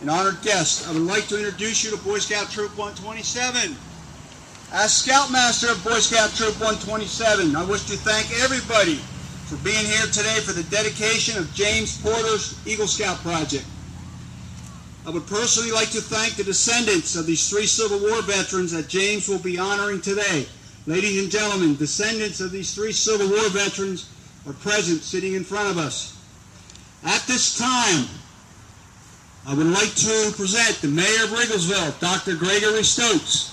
and honored guests, I would like to introduce you to Boy Scout Troop 127. As Scoutmaster of Boy Scout Troop 127, I wish to thank everybody for being here today for the dedication of James Porter's Eagle Scout Project. I would personally like to thank the descendants of these 3 Civil War veterans that James will be honoring today. Ladies and gentlemen, descendants of these 3 Civil War veterans are present, sitting in front of us. At this time, I would like to present the Mayor of Rigglesville, Dr. Gregory Stokes.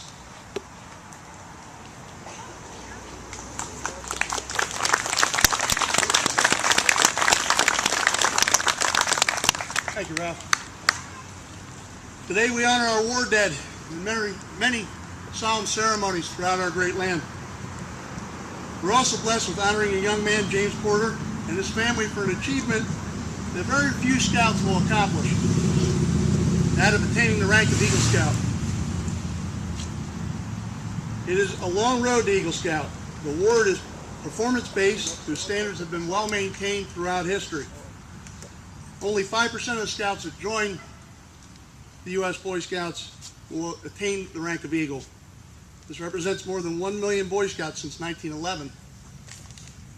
Thank you, Ralph. Today we honor our war dead in many solemn ceremonies throughout our great land. We're also blessed with honoring a young man, James Porter, and his family for an achievement that very few Scouts will accomplish, that of attaining the rank of Eagle Scout. It is a long road to Eagle Scout. The award is performance-based, whose standards have been well maintained throughout history. Only 5% of the Scouts that join the U.S. Boy Scouts will attain the rank of Eagle. This represents more than 1 million Boy Scouts since 1911.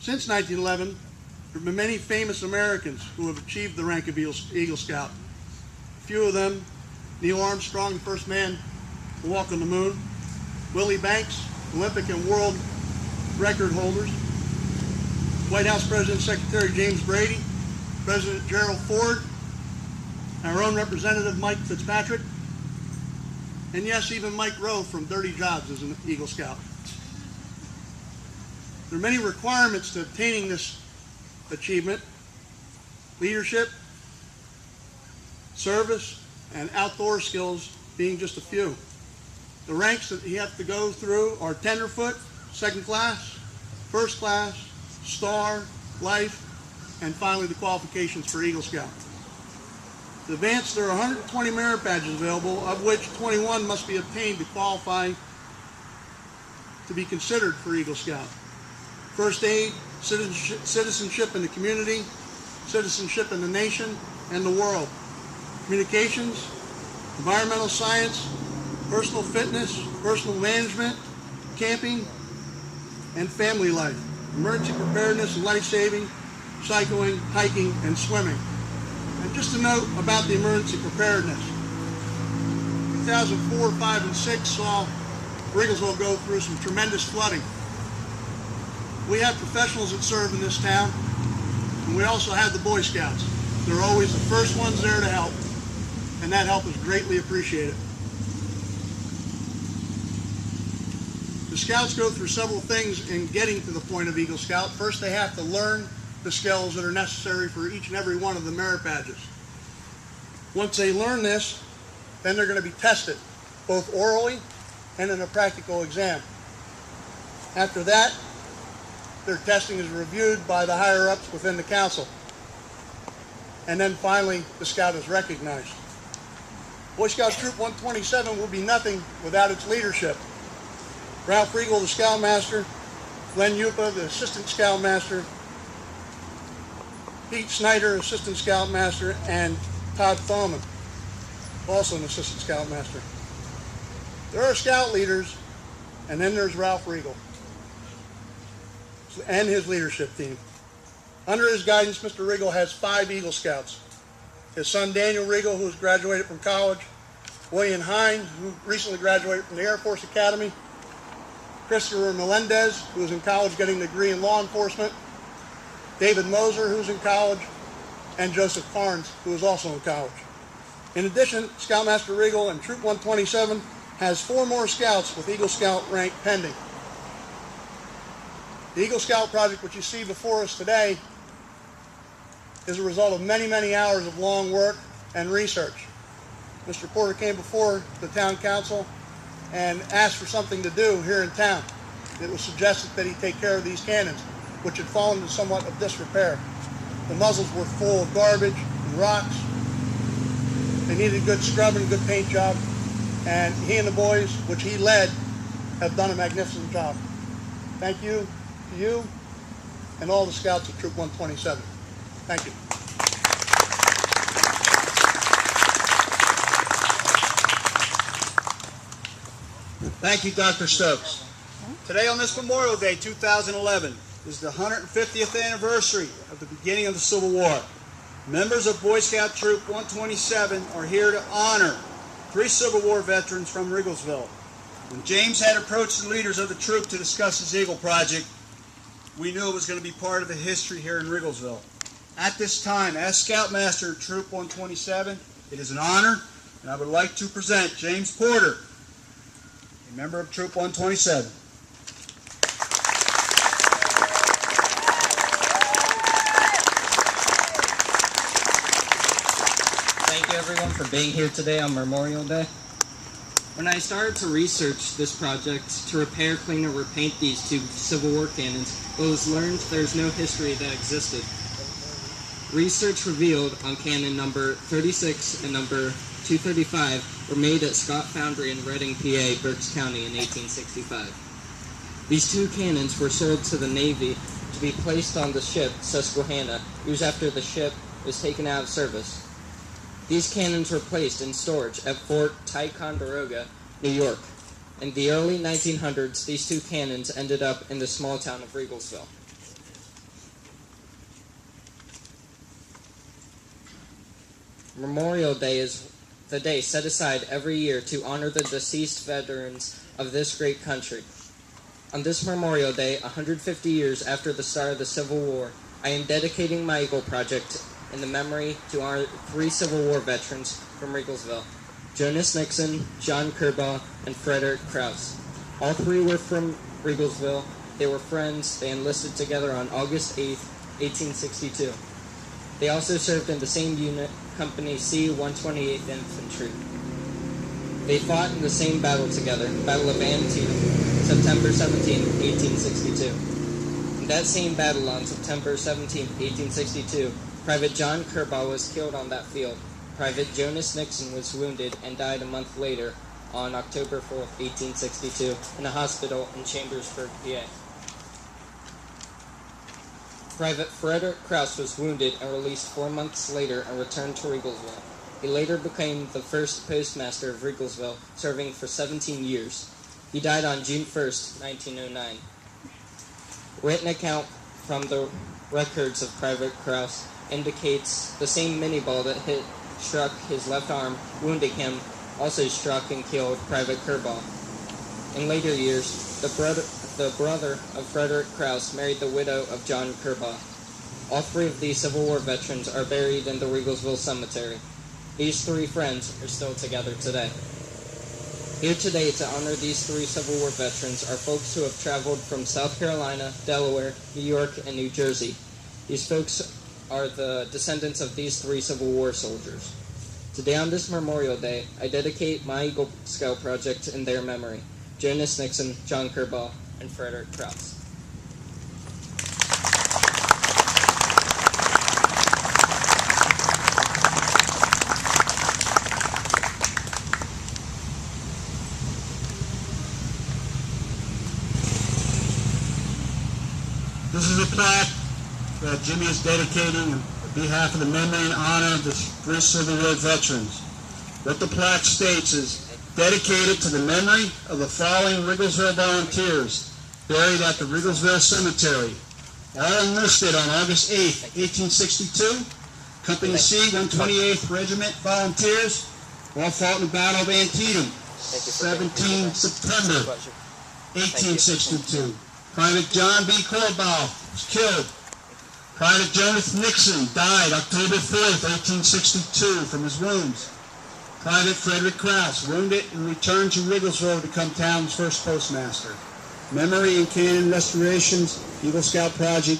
Since 1911, there have been many famous Americans who have achieved the rank of Eagle Scout. A few of them: Neil Armstrong, the first man to walk on the moon; Willie Banks, Olympic and world record holders; White House President Secretary James Brady, President Gerald Ford, our own Representative Mike Fitzpatrick, and yes, even Mike Rowe from Dirty Jobs is an Eagle Scout. There are many requirements to obtaining this achievement: leadership, service, and outdoor skills being just a few. The ranks that you have to go through are tenderfoot, second class, first class, star, life, and finally the qualifications for Eagle Scout. To advance, there are 120 merit badges available, of which 21 must be obtained to qualify to be considered for Eagle Scout. First aid, citizenship in the community, citizenship in the nation and the world, communications, environmental science, personal fitness, personal management, camping, and family life, emergency preparedness and life-saving, cycling, hiking, and swimming. And just a note about the emergency preparedness. 2004, 5, and 6 saw Rigglesville go through some tremendous flooding. We have professionals that serve in this town, and we also have the Boy Scouts. They're always the first ones there to help, and that help is greatly appreciated. The Scouts go through several things in getting to the point of Eagle Scout. First, they have to learn the skills that are necessary for each and every one of the merit badges. Once they learn this, then they're going to be tested, both orally and in a practical exam. After that, their testing is reviewed by the higher-ups within the council. And then finally, the Scout is recognized. Boy Scout Troop 127 will be nothing without its leadership. Ralph Riegel, the Scoutmaster; Glenn Yupa, the Assistant Scoutmaster; Pete Snyder, Assistant Scoutmaster; and Todd Thoman, also an Assistant Scoutmaster. There are Scout leaders, and then there's Ralph Riegel and his leadership team. Under his guidance, Mr. Riegel has 5 Eagle Scouts. His son Daniel Riegel, who has graduated from college; William Hine, who recently graduated from the Air Force Academy; Christopher Melendez, who is in college getting a degree in law enforcement; David Moser, who's in college; and Joseph Carnes, who is also in college. In addition, Scoutmaster Riegel and Troop 127 has 4 more Scouts with Eagle Scout rank pending. The Eagle Scout project, which you see before us today, is a result of many, many hours of long work and research. Mr. Porter came before the town council and asked for something to do here in town. It was suggested that he take care of these cannons, which had fallen into somewhat of disrepair. The muzzles were full of garbage and rocks. They needed a good scrub and a good paint job, and he and the boys, which he led, have done a magnificent job. Thank you to you and all the Scouts of Troop 127. Thank you. Thank you, Dr. Stokes. Today on this Memorial Day 2011 is the 150th anniversary of the beginning of the Civil War. Members of Boy Scout Troop 127 are here to honor 3 Civil War veterans from Rigglesville. When James had approached the leaders of the troop to discuss his Eagle Project, we knew it was going to be part of the history here in Rigglesville. At this time, as Scoutmaster of Troop 127, it is an honor, and I would like to present James Porter, a member of Troop 127. Thank you everyone for being here today on Memorial Day. When I started to research this project to repair, clean, or repaint these 2 Civil War cannons, it was learned there's no history that existed. Research revealed on cannon number 36 and number 235 were made at Scott Foundry in Reading, PA, Berks County in 1865. These 2 cannons were sold to the Navy to be placed on the ship Susquehanna years after the ship was taken out of service. These cannons were placed in storage at Fort Ticonderoga, New York. In the early 1900s, these 2 cannons ended up in the small town of Rigglesville. Memorial Day is the day set aside every year to honor the deceased veterans of this great country. On this Memorial Day, 150 years after the start of the Civil War, I am dedicating my Eagle Project in the memory to our 3 Civil War veterans from Rigglesville: Jonas Nixon, John Kerbaugh, and Frederick Krause. All 3 were from Rigglesville. They were friends. They enlisted together on August 8, 1862. They also served in the same unit, Company C, 128th Infantry. They fought in the same battle together, Battle of Antietam, September 17, 1862. In that same battle on September 17, 1862, Private John Kerbaugh was killed on that field. Private Jonas Nixon was wounded and died a month later on October 4, 1862, in a hospital in Chambersburg, PA. Private Frederick Krause was wounded and released 4 months later and returned to Rigglesville. He later became the first postmaster of Rigglesville, serving for 17 years. He died on June 1, 1909. Written account from the records of Private Krause indicates the same mini-ball that struck his left arm, wounding him, also struck and killed Private Kerbaugh. In later years, the brother of Frederick Krause married the widow of John Kerbaugh. All 3 of these Civil War veterans are buried in the Rigglesville Cemetery. These 3 friends are still together today. Here today to honor these 3 Civil War veterans are folks who have traveled from South Carolina, Delaware, New York, and New Jersey. These folks are the descendants of these 3 Civil War soldiers. Today on this Memorial Day, I dedicate my Eagle Scout project in their memory: Jonas Nixon, John Kerbaugh, and Frederick Krause. This is a plaque that Jimmy is dedicating on behalf of the memory and honor of the 3 Civil War veterans. What the plaque states is, dedicated to the memory of the following Rigglesville volunteers buried at the Rigglesville Cemetery. All enlisted on August 8, 1862, Company C, 128th Regiment Volunteers, all fought in the Battle of Antietam, 17 September 1862. Private John B. Kerbaugh was killed. Private Jonas Nixon died October 4th, 1862 from his wounds. Private Frederick Krause, wounded and returned to Rigglesville to become town's first postmaster. Memory and Cannon Restorations, Eagle Scout Project.